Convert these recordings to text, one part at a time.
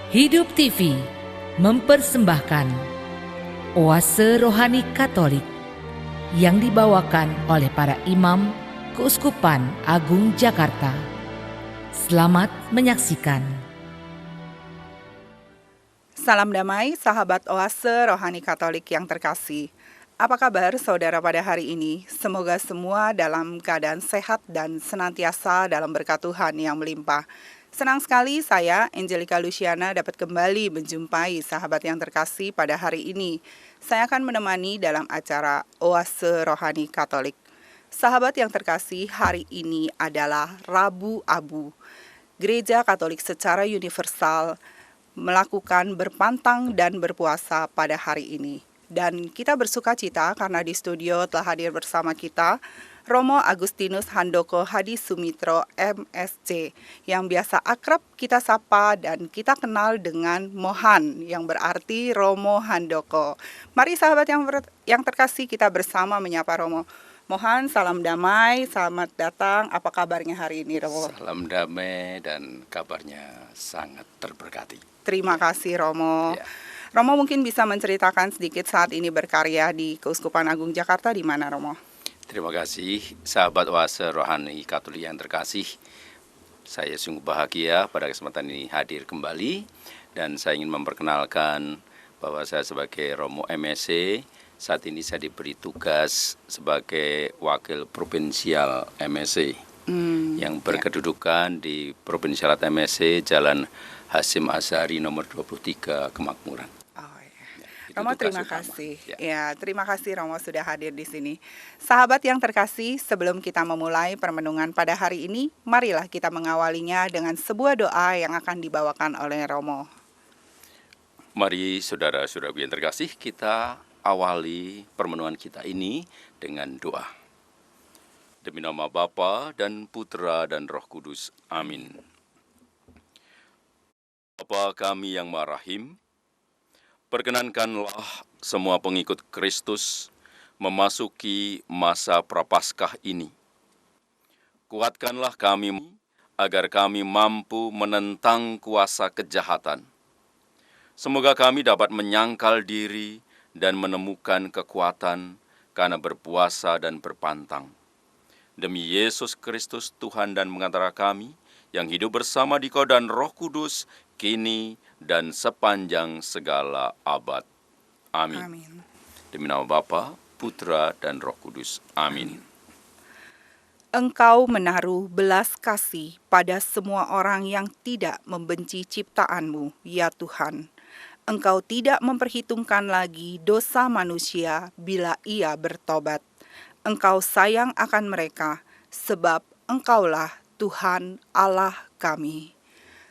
Hidup TV mempersembahkan Oase Rohani Katolik yang dibawakan oleh para imam Keuskupan Agung Jakarta. Selamat menyaksikan. Salam damai sahabat Oase Rohani Katolik yang terkasih. Apa kabar saudara pada hari ini? Semoga semua dalam keadaan sehat dan senantiasa dalam berkat Tuhan yang melimpah. Senang sekali saya, Angelica Luciana, dapat kembali menjumpai sahabat yang terkasih pada hari ini. Saya akan menemani dalam acara Oase Rohani Katolik. Sahabat yang terkasih, hari ini adalah Rabu Abu. Gereja Katolik secara universal melakukan berpantang dan berpuasa pada hari ini. Dan kita bersuka cita karena di studio telah hadir bersama kita Romo Agustinus Handoko Hadi Sumitro MSc, yang biasa akrab kita sapa dan kita kenal dengan Mohan, yang berarti Romo Handoko. Mari sahabat yang terkasih, kita bersama menyapa Romo. Mohan, salam damai, selamat datang. Apa kabarnya hari ini, Romo? Salam damai dan kabarnya sangat terberkati. Terima kasih, Romo. Ya. Romo mungkin bisa menceritakan sedikit saat ini berkarya di Keuskupan Agung Jakarta di mana, Romo? Terima kasih sahabat Oase Rohani Katolik yang terkasih. Saya sungguh bahagia pada kesempatan ini hadir kembali, dan saya ingin memperkenalkan bahwa saya sebagai Romo MSc. Saat ini saya diberi tugas sebagai wakil provinsial MSc yang berkedudukan di Provinsialat MSc Jalan Hasyim Asy'ari nomor 23 Kemakmuran. Romo, terima kasih. Ya, terima kasih Romo sudah hadir di sini. Sahabat yang terkasih, sebelum kita memulai permenungan pada hari ini, marilah kita mengawalinya dengan sebuah doa yang akan dibawakan oleh Romo. Mari saudara-saudaraku yang terkasih, kita awali permenungan kita ini dengan doa. Demi nama Bapa dan Putra dan Roh Kudus. Amin. Bapa kami yang Maha Rahim, perkenankanlah semua pengikut Kristus memasuki masa Prapaskah ini. Kuatkanlah kami agar kami mampu menentang kuasa kejahatan. Semoga kami dapat menyangkal diri dan menemukan kekuatan karena berpuasa dan berpantang. Demi Yesus Kristus Tuhan dan pengantara kami, yang hidup bersama di Kau dan Roh Kudus, kini dan sepanjang segala abad. Amin. Amin. Demi nama Bapa, Putra, dan Roh Kudus. Amin. Engkau menaruh belas kasih pada semua orang yang tidak membenci ciptaan-Mu, ya Tuhan. Engkau tidak memperhitungkan lagi dosa manusia bila ia bertobat. Engkau sayang akan mereka, sebab Engkaulah Tuhan Allah kami.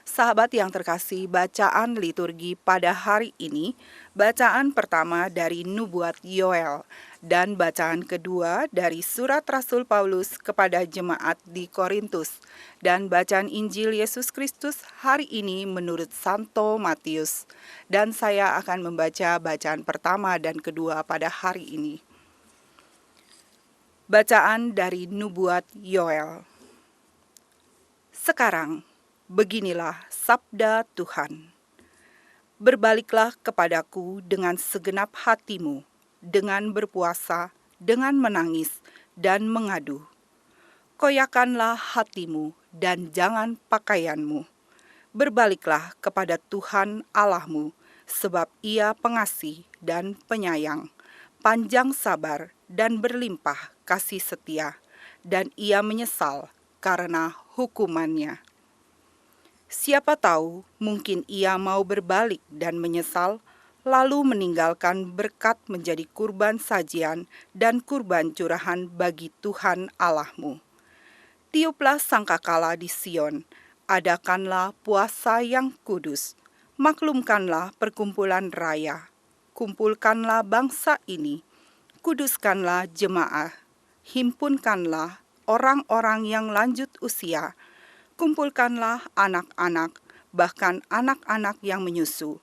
Sahabat yang terkasih, bacaan liturgi pada hari ini, bacaan pertama dari Nubuat Yoel, dan bacaan kedua dari surat Rasul Paulus kepada jemaat di Korintus, dan bacaan Injil Yesus Kristus hari ini menurut Santo Matius. Dan saya akan membaca bacaan pertama dan kedua pada hari ini. Bacaan dari Nubuat Yoel. Sekarang, beginilah sabda Tuhan. Berbaliklah kepadaku dengan segenap hatimu, dengan berpuasa, dengan menangis, dan mengadu. Koyakanlah hatimu dan jangan pakaianmu. Berbaliklah kepada Tuhan Allahmu, sebab Ia pengasih dan penyayang, panjang sabar dan berlimpah kasih setia, dan Ia menyesal karena hukumannya. Siapa tahu mungkin ia mau berbalik dan menyesal, lalu meninggalkan berkat menjadi kurban sajian dan kurban curahan bagi Tuhan Allahmu. Tiuplah sangkakala di Sion, adakanlah puasa yang kudus, maklumkanlah perkumpulan raya, kumpulkanlah bangsa ini, kuduskanlah jemaah, himpunkanlah orang-orang yang lanjut usia, kumpulkanlah anak-anak, bahkan anak-anak yang menyusu.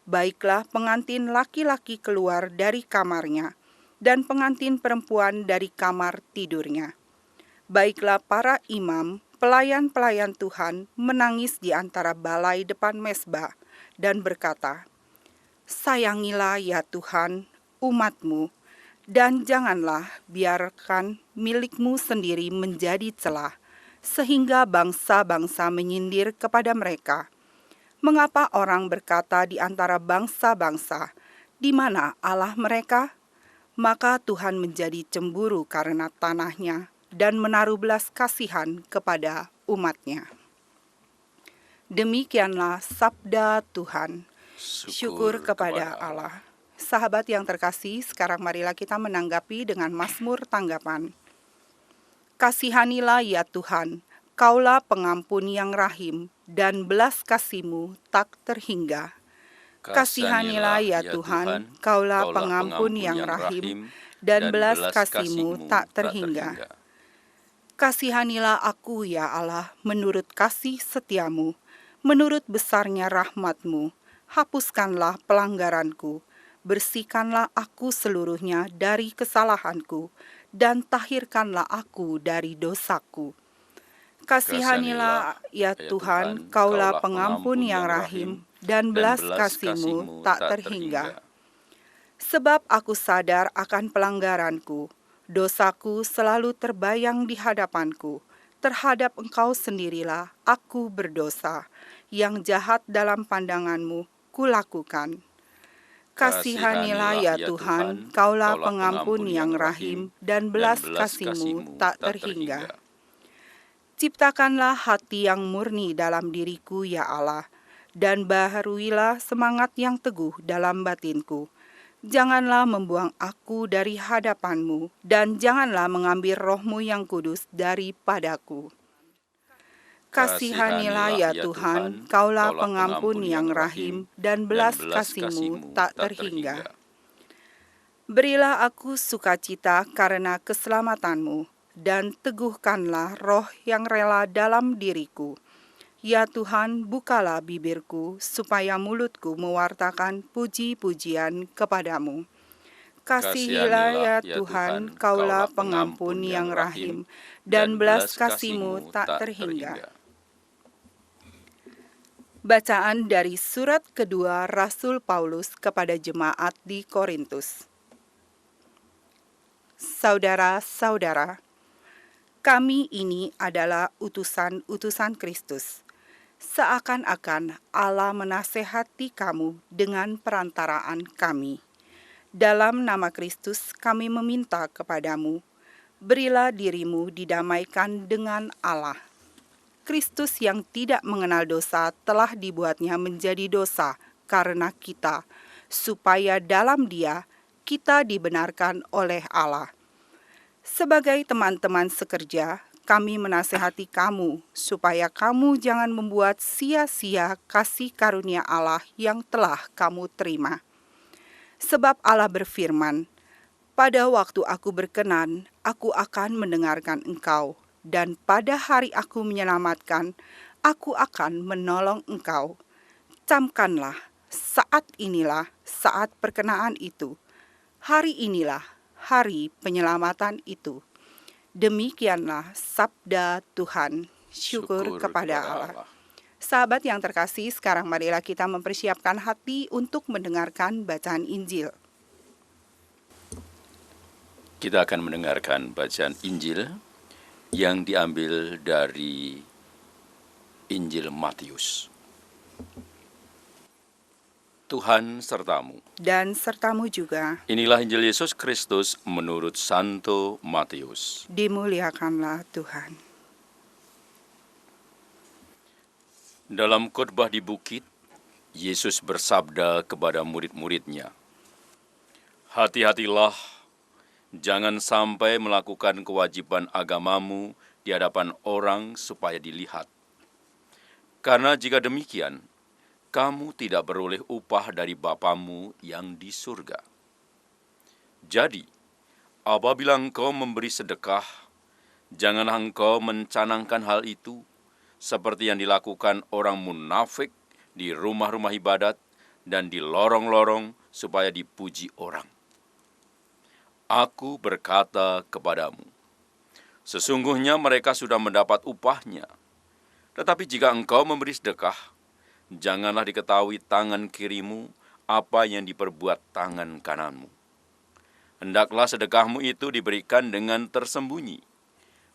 Baiklah pengantin laki-laki keluar dari kamarnya, dan pengantin perempuan dari kamar tidurnya. Baiklah para imam pelayan-pelayan Tuhan menangis di antara balai depan mezbah dan berkata, "Sayangilah ya Tuhan umat-Mu, dan janganlah biarkan milik-Mu sendiri menjadi celah, sehingga bangsa-bangsa menyindir kepada mereka. Mengapa orang berkata di antara bangsa-bangsa, di mana Allah mereka? Maka Tuhan menjadi cemburu karena tanahnya dan menaruh belas kasihan kepada umat-Nya." Demikianlah sabda Tuhan. Syukur kepada Allah. Sahabat yang terkasih, sekarang marilah kita menanggapi dengan mazmur tanggapan. Kasihanilah ya Tuhan, Kaulah pengampun yang rahim, dan belas kasih-Mu tak terhingga. Kasihanilah ya Tuhan, Kaulah pengampun yang rahim, dan belas kasih-Mu tak terhingga. Kasihanilah aku ya Allah, menurut kasih setia-Mu, menurut besarnya rahmat-Mu, hapuskanlah pelanggaranku, bersihkanlah aku seluruhnya dari kesalahanku, dan tahirkanlah aku dari dosaku. Kasihanilah ya Tuhan, Kaulah pengampun yang rahim, dan belas kasih-Mu tak terhingga. Sebab aku sadar akan pelanggaranku, dosaku selalu terbayang di hadapanku. Terhadap Engkau sendirilah aku berdosa, yang jahat dalam pandangan-Mu kulakukan. Kasihanilah ya Tuhan, Kaulah pengampun yang rahim, dan belas kasih-Mu tak terhingga. Ciptakanlah hati yang murni dalam diriku ya Allah, dan baharuilah semangat yang teguh dalam batinku. Janganlah membuang aku dari hadapan-Mu, dan janganlah mengambil roh-Mu yang kudus daripadaku. Kasihanilah ya Tuhan, Kaulah pengampun yang rahim, dan belas kasih-Mu tak terhingga. Berilah aku sukacita karena keselamatan-Mu, dan teguhkanlah roh yang rela dalam diriku. Ya Tuhan, bukalah bibirku, supaya mulutku mewartakan puji-pujian kepadamu. Kasihilah ya Tuhan, Kaulah pengampun yang rahim, dan belas kasih-Mu tak terhingga. Bacaan dari surat kedua Rasul Paulus kepada jemaat di Korintus. Saudara-saudara, kami ini adalah utusan-utusan Kristus. Seakan-akan Allah menasehati kamu dengan perantaraan kami. Dalam nama Kristus kami meminta kepadamu, berilah dirimu didamaikan dengan Allah. Kristus yang tidak mengenal dosa telah dibuatnya menjadi dosa karena kita, supaya dalam Dia kita dibenarkan oleh Allah. Sebagai teman-teman sekerja, kami menasehati kamu supaya kamu jangan membuat sia-sia kasih karunia Allah yang telah kamu terima. Sebab Allah berfirman, "Pada waktu aku berkenan, aku akan mendengarkan engkau, dan pada hari aku menyelamatkan, aku akan menolong engkau." Camkanlah, saat inilah saat perkenaan itu. Hari inilah hari penyelamatan itu. Demikianlah sabda Tuhan. Syukur kepada Allah. Sahabat yang terkasih, sekarang marilah kita mempersiapkan hati untuk mendengarkan bacaan Injil. Kita akan mendengarkan bacaan Injil yang diambil dari Injil Matius. Tuhan sertamu. Dan sertamu juga. Inilah Injil Yesus Kristus menurut Santo Matius. Dimuliakanlah Tuhan. Dalam khotbah di bukit, Yesus bersabda kepada murid-muridnya, "Hati-hatilah, jangan sampai melakukan kewajiban agamamu di hadapan orang supaya dilihat. Karena jika demikian, kamu tidak beroleh upah dari Bapamu yang di surga. Jadi, apabila engkau memberi sedekah, janganlah engkau mencanangkan hal itu seperti yang dilakukan orang munafik di rumah-rumah ibadat dan di lorong-lorong supaya dipuji orang. Aku berkata kepadamu, sesungguhnya mereka sudah mendapat upahnya. Tetapi jika engkau memberi sedekah, janganlah diketahui tangan kirimu apa yang diperbuat tangan kananmu. Hendaklah sedekahmu itu diberikan dengan tersembunyi,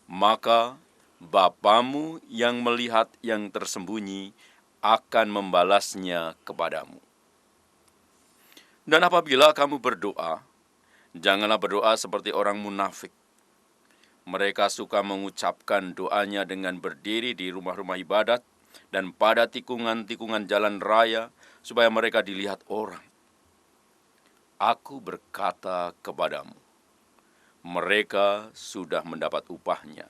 maka Bapamu yang melihat yang tersembunyi akan membalasnya kepadamu. Dan apabila kamu berdoa, janganlah berdoa seperti orang munafik. Mereka suka mengucapkan doanya dengan berdiri di rumah-rumah ibadat dan pada tikungan-tikungan jalan raya supaya mereka dilihat orang. Aku berkata kepadamu, mereka sudah mendapat upahnya.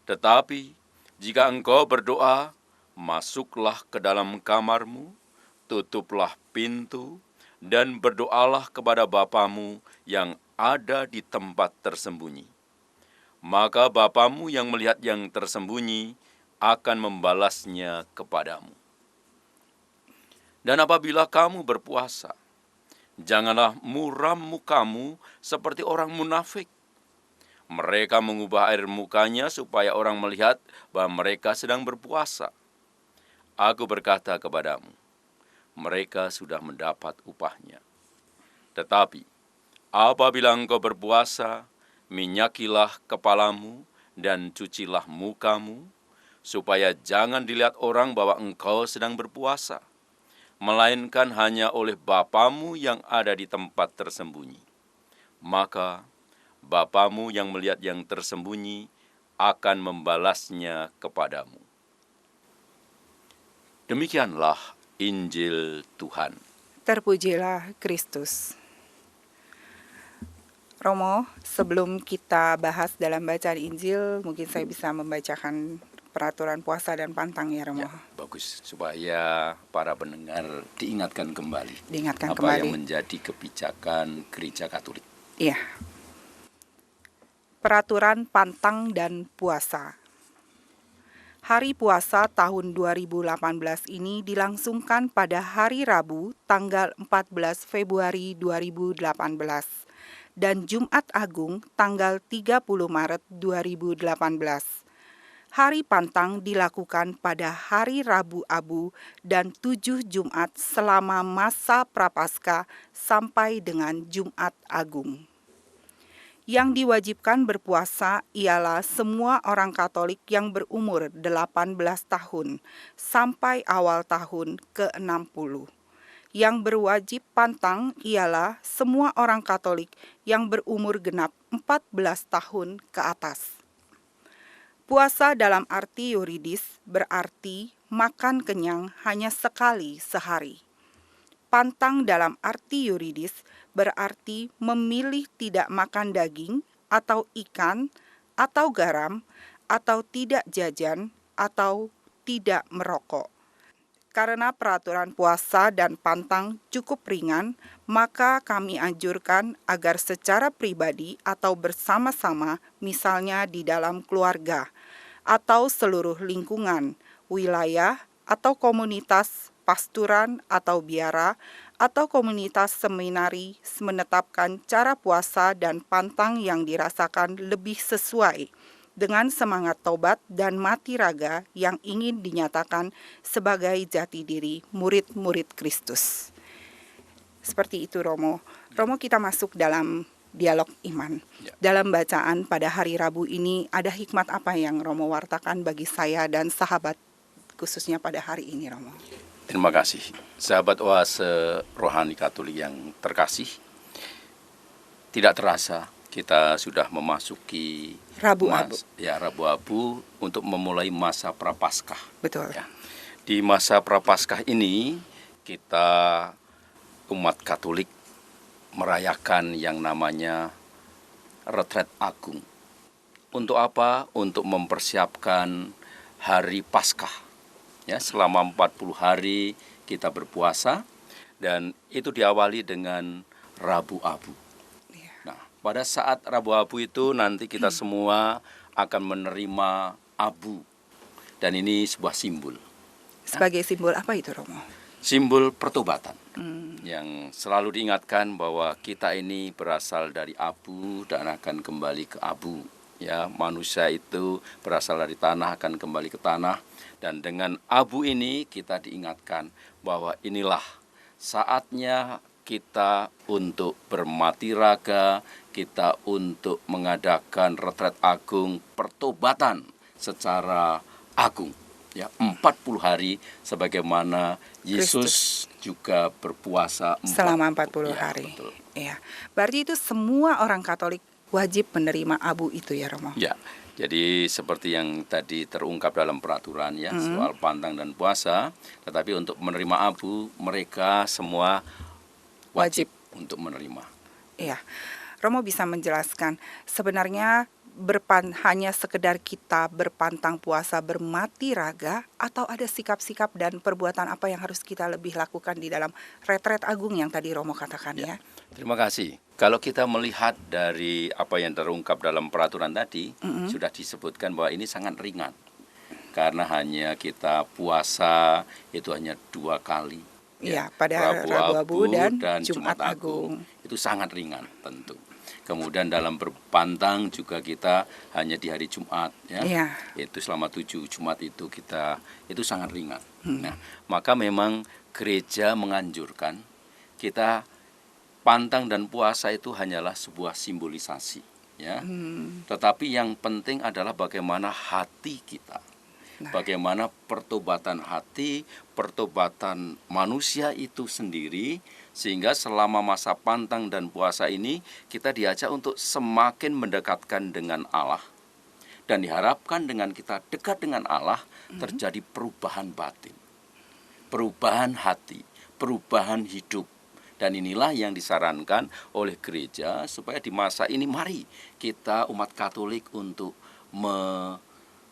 Tetapi jika engkau berdoa, masuklah ke dalam kamarmu, tutuplah pintu, dan berdoalah kepada Bapamu yang ada di tempat tersembunyi. Maka Bapamu yang melihat yang tersembunyi akan membalasnya kepadamu. Dan apabila kamu berpuasa, janganlah muram mukamu seperti orang munafik. Mereka mengubah air mukanya supaya orang melihat bahwa mereka sedang berpuasa. Aku berkata kepadamu, mereka sudah mendapat upahnya. Tetapi apabila engkau berpuasa, minyakilah kepalamu dan cucilah mukamu, supaya jangan dilihat orang bahwa engkau sedang berpuasa, melainkan hanya oleh Bapamu yang ada di tempat tersembunyi. Maka Bapamu yang melihat yang tersembunyi akan membalasnya kepadamu. Demikianlah Injil Tuhan. Terpujilah Kristus. Romo, sebelum kita bahas dalam bacaan Injil, mungkin saya bisa membacakan peraturan puasa dan pantang ya Romo. Ya, bagus, supaya para pendengar diingatkan kembali. Diingatkan apa kembali. yang menjadi kebijakan Gereja Katolik. Iya. Peraturan pantang dan puasa. Hari puasa tahun 2018 ini dilangsungkan pada hari Rabu tanggal 14 Februari 2018 dan Jumat Agung tanggal 30 Maret 2018. Hari pantang dilakukan pada hari Rabu Abu dan 7 Jumat selama masa Prapaskah sampai dengan Jumat Agung. Yang diwajibkan berpuasa ialah semua orang Katolik yang berumur 18 tahun sampai awal tahun ke-60. Yang berwajib pantang ialah semua orang Katolik yang berumur genap 14 tahun ke atas. Puasa dalam arti yuridis berarti makan kenyang hanya sekali sehari. Pantang dalam arti yuridis berarti memilih tidak makan daging atau ikan atau garam atau tidak jajan atau tidak merokok. Karena peraturan puasa dan pantang cukup ringan, maka kami anjurkan agar secara pribadi atau bersama-sama, misalnya di dalam keluarga atau seluruh lingkungan, wilayah atau komunitas pasturan atau biara, atau komunitas seminari menetapkan cara puasa dan pantang yang dirasakan lebih sesuai dengan semangat tobat dan mati raga yang ingin dinyatakan sebagai jati diri murid-murid Kristus. Seperti itu Romo. Romo, kita masuk dalam dialog iman. Ya. Dalam bacaan pada hari Rabu ini ada hikmat apa yang Romo wartakan bagi saya dan sahabat khususnya pada hari ini Romo? Terima kasih, sahabat Oase Rohani Katolik yang terkasih. Tidak terasa kita sudah memasuki Rabu Abu. Rabu Abu untuk memulai masa Prapaskah. Betul. Ya. Di masa Prapaskah ini kita umat Katolik merayakan yang namanya Retret Agung. Untuk apa? Untuk mempersiapkan hari Paskah. Ya, selama 40 hari kita berpuasa dan itu diawali dengan Rabu Abu. Nah, pada saat Rabu Abu itu nanti kita semua akan menerima abu. Dan ini sebuah simbol. Sebagai simbol apa itu Romo? Simbol pertobatan. Yang selalu diingatkan bahwa kita ini berasal dari abu dan akan kembali ke abu. Ya, manusia itu berasal dari tanah akan kembali ke tanah. Dan dengan abu ini kita diingatkan bahwa inilah saatnya kita untuk bermati raga, kita untuk mengadakan retret agung pertobatan secara agung. Ya, 40 hari sebagaimana Yesus juga berpuasa selama 40 ya, hari. Betul. Ya. Berarti itu semua orang Katolik wajib menerima abu itu ya, Romo? Ya. Jadi seperti yang tadi terungkap dalam peraturan ya, soal pantang dan puasa, tetapi untuk menerima abu mereka semua wajib untuk menerima. Iya. Romo bisa menjelaskan sebenarnya hanya sekedar kita berpantang puasa, bermati raga, atau ada sikap-sikap dan perbuatan apa yang harus kita lebih lakukan di dalam retret agung yang tadi Romo katakan ya? Terima kasih. Kalau kita melihat dari apa yang terungkap dalam peraturan tadi, sudah disebutkan bahwa ini sangat ringan. Karena hanya kita puasa itu hanya 2 kali. Iya, pada Rabu Abu dan Jumat Agung. Itu sangat ringan tentu. Kemudian dalam berpantang juga kita hanya di hari Jumat ya. Iya. Itu selama 7 Jumat itu itu sangat ringan. Nah, maka memang gereja menganjurkan kita pantang dan puasa itu hanyalah sebuah simbolisasi ya. Tetapi yang penting adalah bagaimana hati kita. Bagaimana pertobatan hati, pertobatan manusia itu sendiri, sehingga selama masa pantang dan puasa ini kita diajak untuk semakin mendekatkan dengan Allah. Dan diharapkan dengan kita dekat dengan Allah terjadi perubahan batin, perubahan hati, perubahan hidup. Dan inilah yang disarankan oleh gereja supaya di masa ini mari kita umat Katolik untuk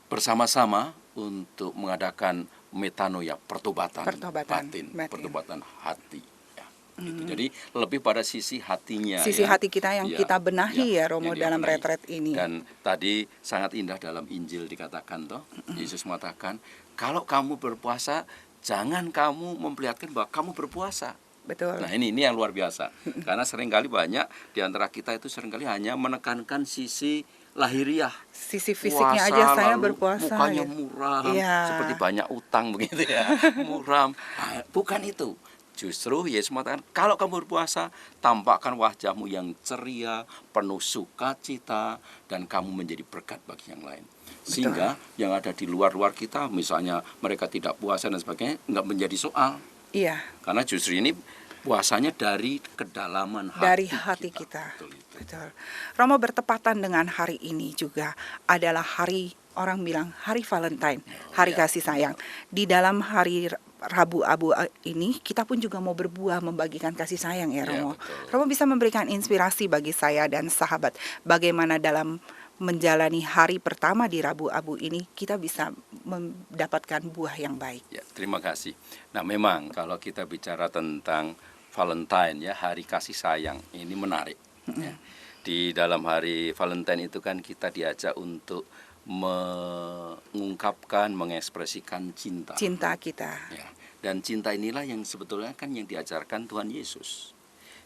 bersama-sama untuk mengadakan metanoia, pertobatan batin, pertobatan hati. Ya, gitu. Jadi lebih pada sisi hatinya. Sisi hati kita yang kita benahi ya Romo dalam retret ini. Dan tadi sangat indah dalam Injil dikatakan toh, Yesus mengatakan, kalau kamu berpuasa, jangan kamu memperlihatkan bahwa kamu berpuasa. Betul. Nah ini yang luar biasa. Karena seringkali banyak di antara kita itu seringkali hanya menekankan sisi lahiriah, sisi fisiknya puasa, aja saya berpuasa, mukanya muram, seperti banyak utang begitu ya, muram. Nah, bukan itu. Justru Yesus mengatakan, kalau kamu berpuasa, tampakkan wajahmu yang ceria, penuh sukacita, dan kamu menjadi berkat bagi yang lain. Sehingga yang ada di luar-luar kita, misalnya mereka tidak puasa dan sebagainya, nggak menjadi soal. Iya. Karena justru ini puasanya dari kedalaman hati, dari hati kita. Betul. Romo, bertepatan dengan hari ini juga adalah hari, orang bilang hari Valentine, hari kasih sayang. Di dalam hari Rabu Abu ini kita pun juga mau berbuah membagikan kasih sayang ya Romo. Romo bisa memberikan inspirasi bagi saya dan sahabat bagaimana dalam menjalani hari pertama di Rabu Abu ini kita bisa mendapatkan buah yang baik. Ya, terima kasih. Nah, memang kalau kita bicara tentang Valentine ya, hari kasih sayang, ini menarik. Ya. Di dalam hari Valentine itu kan kita diajak untuk mengungkapkan, mengekspresikan cinta. Cinta kita. Ya. Dan cinta inilah yang sebetulnya kan yang diajarkan Tuhan Yesus.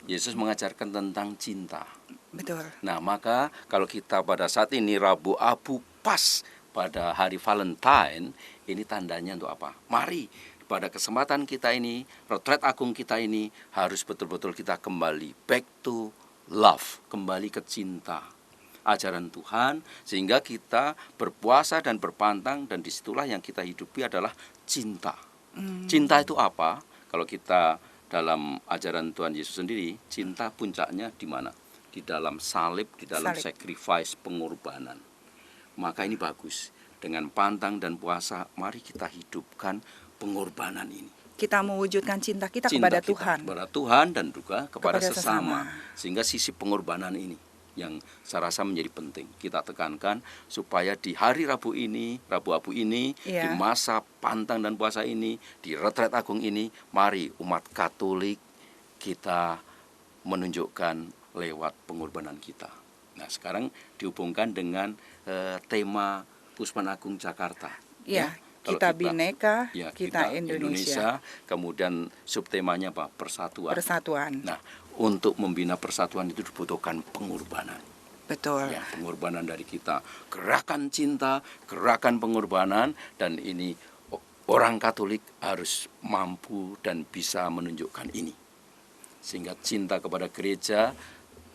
Yesus mengajarkan tentang cinta. Betul. Nah, maka kalau kita pada saat ini Rabu Abu pas pada hari Valentine, ini tandanya untuk apa? Mari pada kesempatan kita ini, retret agung kita ini harus betul-betul kita kembali back to love, kembali ke cinta, ajaran Tuhan, sehingga kita berpuasa dan berpantang, dan disitulah yang kita hidupi adalah cinta. Cinta itu apa? Kalau kita dalam ajaran Tuhan Yesus sendiri, cinta puncaknya di mana? Di dalam salib, di dalam sacrifice, pengorbanan. Maka ini bagus. Dengan pantang dan puasa, mari kita hidupkan pengorbanan ini. Kita mewujudkan cinta kita kepada Tuhan. Kepada Tuhan dan juga kepada sesama. Sehingga sisi pengorbanan ini yang saya rasa menjadi penting. Kita tekankan supaya di hari Rabu ini, Rabu Abu ini, di masa pantang dan puasa ini, di retret agung ini, mari umat Katolik kita menunjukkan lewat pengorbanan kita. Nah, sekarang dihubungkan dengan tema Kusman Agung Jakarta. Ya. Kita Bhinneka, kita Indonesia. Kemudian subtemanya apa? Persatuan. Persatuan. Nah, untuk membina persatuan itu dibutuhkan pengorbanan. Betul. Ya, pengorbanan dari kita. Gerakan cinta, gerakan pengorbanan, dan ini orang Katolik harus mampu dan bisa menunjukkan ini. Sehingga cinta kepada gereja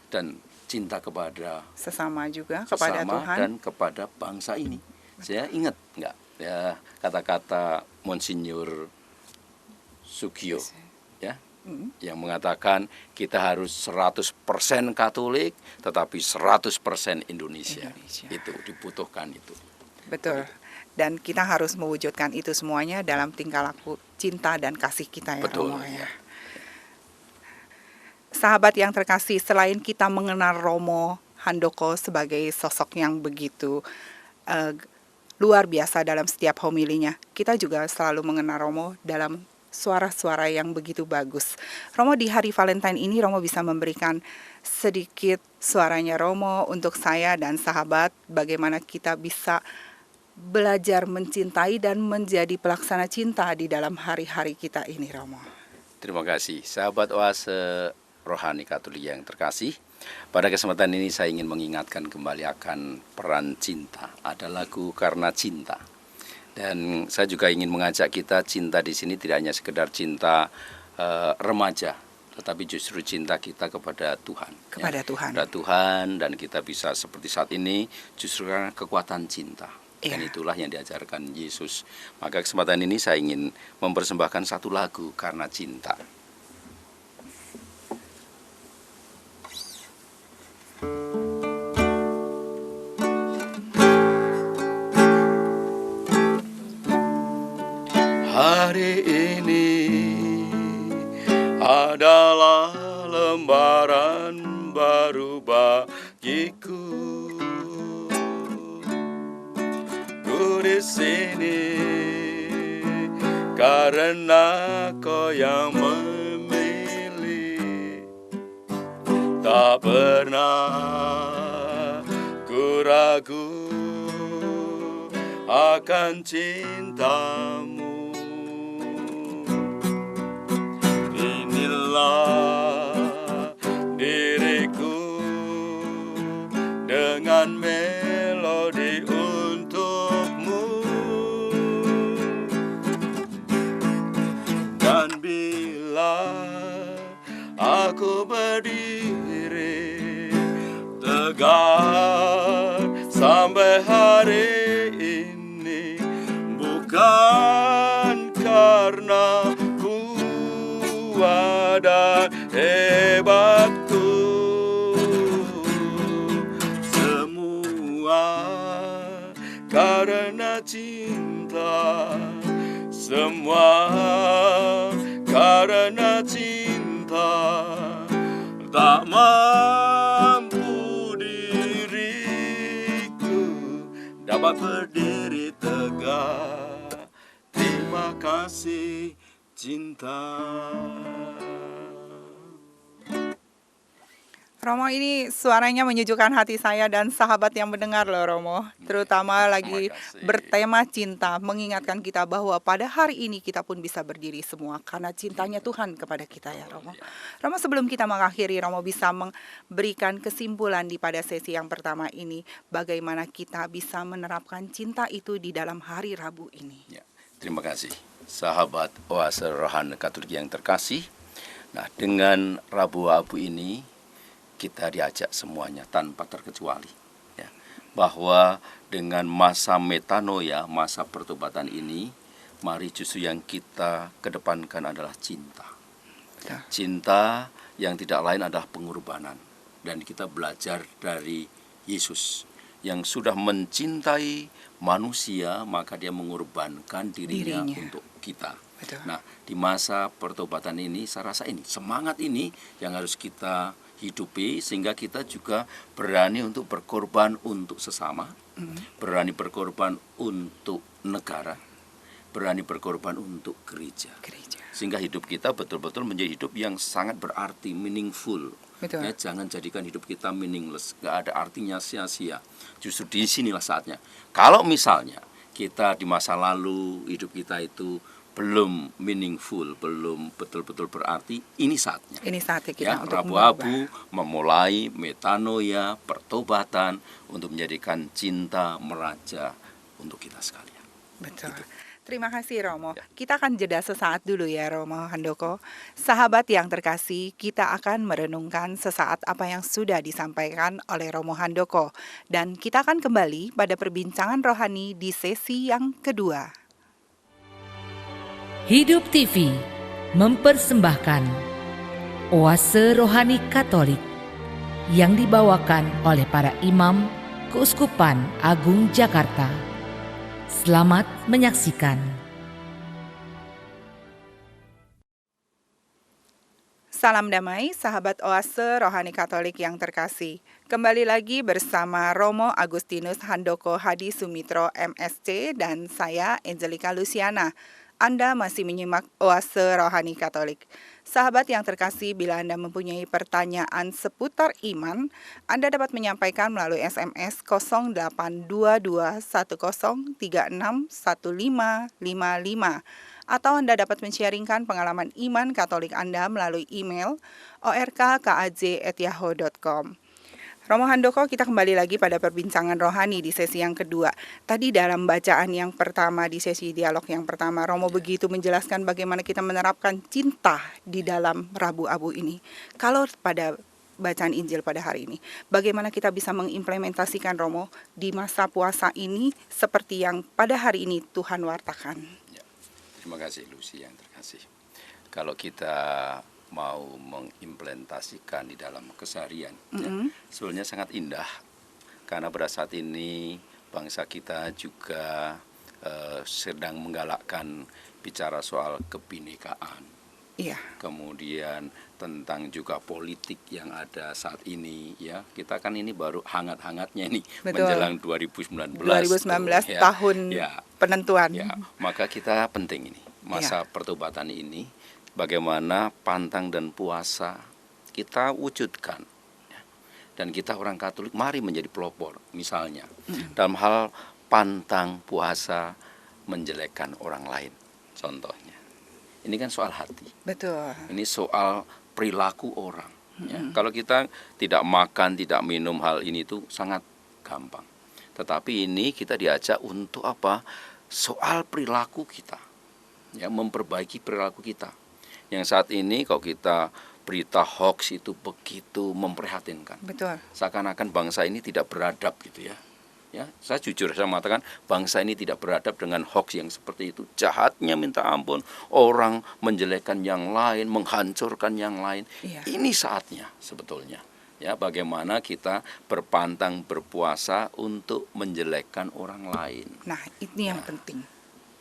dan cinta kepada Sesama juga kepada Tuhan dan kepada bangsa ini. Saya ingat enggak ya kata-kata Monsinyur Sugio ya, yang mengatakan kita harus 100% Katolik tetapi 100% Indonesia. Itu dibutuhkan itu. Betul. Dan kita harus mewujudkan itu semuanya dalam tingkah laku cinta dan kasih kita ya Betul, Romo ya. ya. Sahabat yang terkasih, selain kita mengenal Romo Handoko sebagai sosok yang begitu luar biasa dalam setiap homilinya, kita juga selalu mengenal Romo dalam suara-suara yang begitu bagus. Romo, di hari Valentine ini Romo bisa memberikan sedikit suaranya Romo untuk saya dan sahabat, bagaimana kita bisa belajar mencintai dan menjadi pelaksana cinta di dalam hari-hari kita ini, Romo. Terima kasih, sahabat Oase Rohani Katolik yang terkasih. Pada kesempatan ini saya ingin mengingatkan kembali akan peran cinta. Ada lagu Karena Cinta. Dan saya juga ingin mengajak kita, cinta di sini tidak hanya sekedar cinta remaja, tetapi justru cinta kita kepada Tuhan. Kepada Tuhan. Kepada Tuhan, dan kita bisa seperti saat ini justru karena kekuatan cinta. Dan itulah yang diajarkan Yesus. Maka kesempatan ini saya ingin mempersembahkan satu lagu Karena Cinta. Hari ini adalah lembaran baru bagiku. Ku di sini karena Kau yang memilih. Tak pernah ku ragu akan cintamu. Diriku dengan melodi untukmu, dan bila aku berdiri tegak sampai hari ini, bukan karena dan hebatku, semua karena cinta, semua karena cinta. Tak mampu diriku dapat berdiri tegak. Terima kasih cinta. Romo, ini suaranya menyejukkan hati saya dan sahabat yang mendengar loh Romo. Terutama lagi bertema cinta, mengingatkan kita bahwa pada hari ini kita pun bisa berdiri semua karena cintanya Tuhan kepada kita ya Romo. Romo, sebelum kita mengakhiri, Romo bisa memberikan kesimpulan di pada sesi yang pertama ini, bagaimana kita bisa menerapkan cinta itu di dalam hari Rabu ini. Ya, terima kasih sahabat Oase Rohani Katolik yang terkasih. Nah, dengan Rabu Abu ini kita diajak semuanya tanpa terkecuali ya, bahwa dengan masa metanoia, masa pertobatan ini, mari justru yang kita kedepankan adalah cinta. Cinta yang tidak lain adalah pengorbanan. Dan kita belajar dari Yesus yang sudah mencintai manusia, maka dia mengorbankan dirinya untuk kita. Betul. Nah, di masa pertobatan ini, saya rasa ini, semangat ini yang harus kita hidupi, sehingga kita juga berani untuk berkorban untuk sesama, berani berkorban untuk negara, berani berkorban untuk gereja. Sehingga hidup kita betul-betul menjadi hidup yang sangat berarti, meaningful. Ya, jangan jadikan hidup kita meaningless, gak ada artinya, sia-sia. Justru di sinilah saatnya. Kalau misalnya kita di masa lalu hidup kita itu belum meaningful, belum betul-betul berarti, ini saatnya. Ini saatnya kita ya, untuk Rabu Abu memulai metanoia, pertobatan untuk menjadikan cinta meraja untuk kita sekalian. Betul. Gitu. Terima kasih Romo. Ya. Kita akan jeda sesaat dulu ya Romo Handoko. Sahabat yang terkasih, kita akan merenungkan sesaat apa yang sudah disampaikan oleh Romo Handoko. Dan kita akan kembali pada perbincangan rohani di sesi yang kedua. Hidup TV mempersembahkan Oase Rohani Katolik yang dibawakan oleh para imam Keuskupan Agung Jakarta. Selamat menyaksikan. Salam damai, sahabat Oase Rohani Katolik yang terkasih. Kembali lagi bersama Romo Agustinus Handoko Hadi Sumitro MSc dan saya Angelika Luciana. Anda masih menyimak Oase Rohani Katolik. Sahabat yang terkasih, bila Anda mempunyai pertanyaan seputar iman, Anda dapat menyampaikan melalui SMS 082210361555 atau Anda dapat men-sharingkan pengalaman iman Katolik Anda melalui email orkaj@yahoo.com. Romo Handoko, kita kembali lagi pada perbincangan rohani di sesi yang kedua. Tadi dalam bacaan yang pertama di sesi dialog yang pertama, Romo begitu menjelaskan bagaimana kita menerapkan cinta di dalam Rabu Abu ini. Kalau pada bacaan Injil pada hari ini, bagaimana kita bisa mengimplementasikan Romo di masa puasa ini seperti yang pada hari ini Tuhan wartakan. Ya. Terima kasih Lucy yang terkasih. Kalau kita mau mengimplementasikan di dalam keseharian, ya, sebenarnya sangat indah karena pada saat ini bangsa kita juga sedang menggalakkan bicara soal kebinekaan. Iya. Kemudian tentang juga politik yang ada saat ini, ya, kita kan ini baru hangat-hangatnya nih. Betul. Menjelang 2019 2019 tuh, tahun ya, penentuan. ya, maka kita penting ini masa pertobatan ini, bagaimana pantang dan puasa kita wujudkan, ya. Dan kita orang Katolik mari menjadi pelopor. Misalnya dalam hal pantang puasa menjelekkan orang lain, contohnya ini kan soal hati. Betul. Ini soal perilaku orang, ya. Kalau kita tidak makan, tidak minum, hal ini tuh sangat gampang. Tetapi ini kita diajak untuk apa? Soal perilaku kita, ya, memperbaiki perilaku kita. Yang saat ini kalau kita berita hoax itu begitu memprihatinkan. Betul. Seakan-akan bangsa ini tidak beradab gitu ya. Ya, saya jujur saya mengatakan bangsa ini tidak beradab dengan hoax yang seperti itu. Jahatnya minta ampun, orang menjelekkan yang lain, menghancurkan yang lain. Iya. Ini saatnya sebetulnya. Ya, bagaimana kita berpantang berpuasa untuk menjelekkan orang lain. Nah, ini yang penting.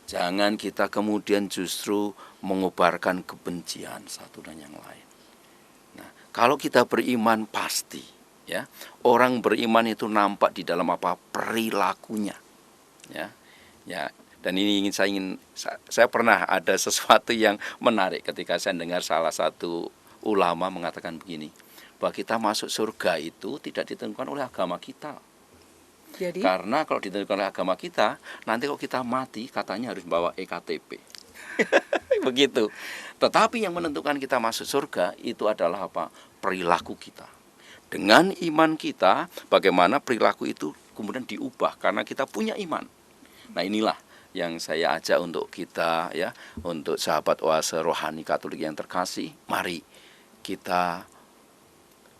Jangan kita kemudian justru mengobarkan kebencian satu dan yang lain. Nah, kalau kita beriman pasti, ya, orang beriman itu nampak di dalam apa? Perilakunya, ya, ya. Dan ini saya pernah ada sesuatu yang menarik ketika saya dengar salah satu ulama mengatakan begini, bahwa kita masuk surga itu tidak ditentukan oleh agama kita. Jadi, Karena kalau ditentukan oleh agama kita, nanti kalau kita mati katanya harus bawa EKTP. Begitu. Tetapi yang menentukan kita masuk surga itu adalah apa? Perilaku kita. Dengan iman kita, bagaimana perilaku itu kemudian diubah karena kita punya iman. Nah, inilah yang saya ajak untuk kita, ya, untuk sahabat Oase Rohani Katolik yang terkasih, mari kita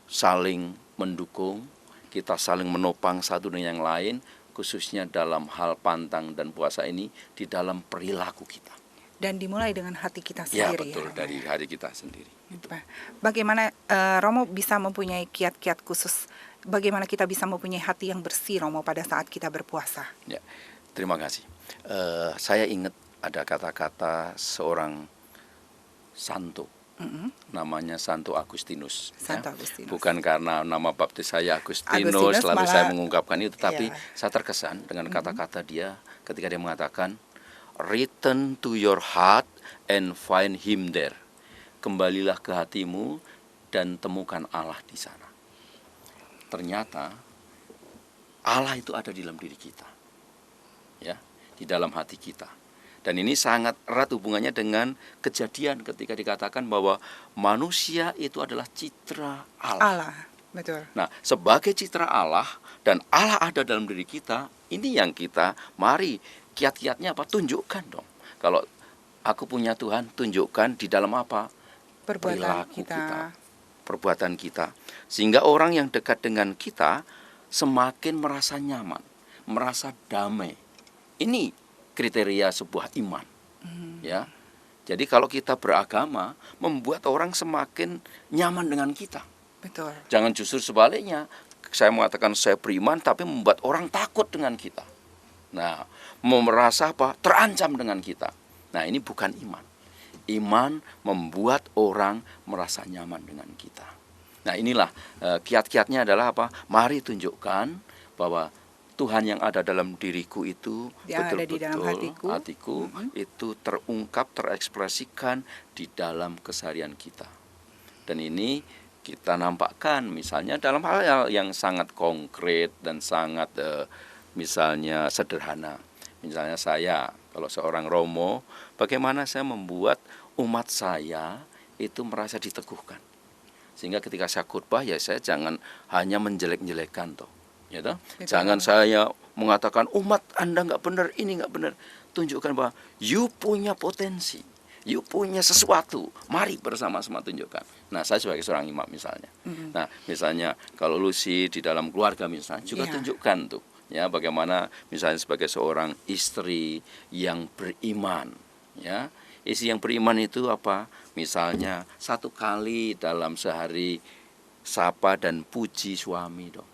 saling mendukung, kita saling menopang satu dengan yang lain, khususnya dalam hal pantang dan puasa ini di dalam perilaku kita. dan dimulai dengan hati kita Ya, sendiri. betul, Romo, dari ya. hari kita sendiri. Bagaimana Romo bisa mempunyai kiat-kiat khusus? Bagaimana kita bisa mempunyai hati yang bersih, Romo, pada saat kita berpuasa? Ya, terima kasih. Saya ingat ada kata-kata seorang santo, namanya Santo Agustinus. Santo Ya. Agustinus. Bukan karena nama baptis saya Agustinus, Agustinus lalu malah, saya mengungkapkan itu, tapi iya. saya terkesan dengan kata-kata dia ketika dia mengatakan, "Return to your heart and find him there." Kembalilah ke hatimu dan temukan Allah di sana. Ternyata Allah itu ada di dalam diri kita, ya, di dalam hati kita. Dan ini sangat erat hubungannya dengan kejadian ketika dikatakan bahwa manusia itu adalah citra Allah. Allah, betul. Nah, sebagai citra Allah dan Allah ada dalam diri kita, ini yang kita mari kiat-kiatnya apa? Tunjukkan dong. Kalau aku punya Tuhan, tunjukkan di dalam apa? Perbuatan Perilaku kita. Perbuatan kita. Sehingga orang yang dekat dengan kita semakin merasa nyaman, merasa damai. Ini kriteria sebuah iman. Ya. Jadi kalau kita beragama, membuat orang semakin nyaman dengan kita. Betul. Jangan justru sebaliknya. Saya mengatakan saya beriman, tapi membuat orang takut dengan kita. Nah, merasa apa? Terancam dengan kita. Nah, ini bukan iman. Iman membuat orang merasa nyaman dengan kita. Nah, inilah kiat-kiatnya adalah apa? Mari tunjukkan bahwa Tuhan yang ada dalam diriku itu Yang ada di dalam hatiku itu terungkap, terekspresikan di dalam keseharian kita. Dan ini kita nampakkan misalnya dalam hal yang sangat konkret dan sangat misalnya sederhana. Misalnya saya, kalau seorang Romo, bagaimana saya membuat umat saya itu merasa diteguhkan. Sehingga ketika saya khotbah, ya saya jangan hanya menjelek-jelekan toh. Ya toh? Jangan saya mengatakan umat Anda nggak benar, ini nggak benar. Tunjukkan bahwa you punya potensi, you punya sesuatu. Mari bersama-sama tunjukkan. Nah, saya sebagai seorang imam misalnya. Nah, misalnya kalau Lucy di dalam keluarga misalnya juga tunjukkan tuh. Ya, bagaimana misalnya sebagai seorang istri yang beriman, ya. Istri yang beriman itu apa? Misalnya 1 kali dalam sehari sapa dan puji suami dong.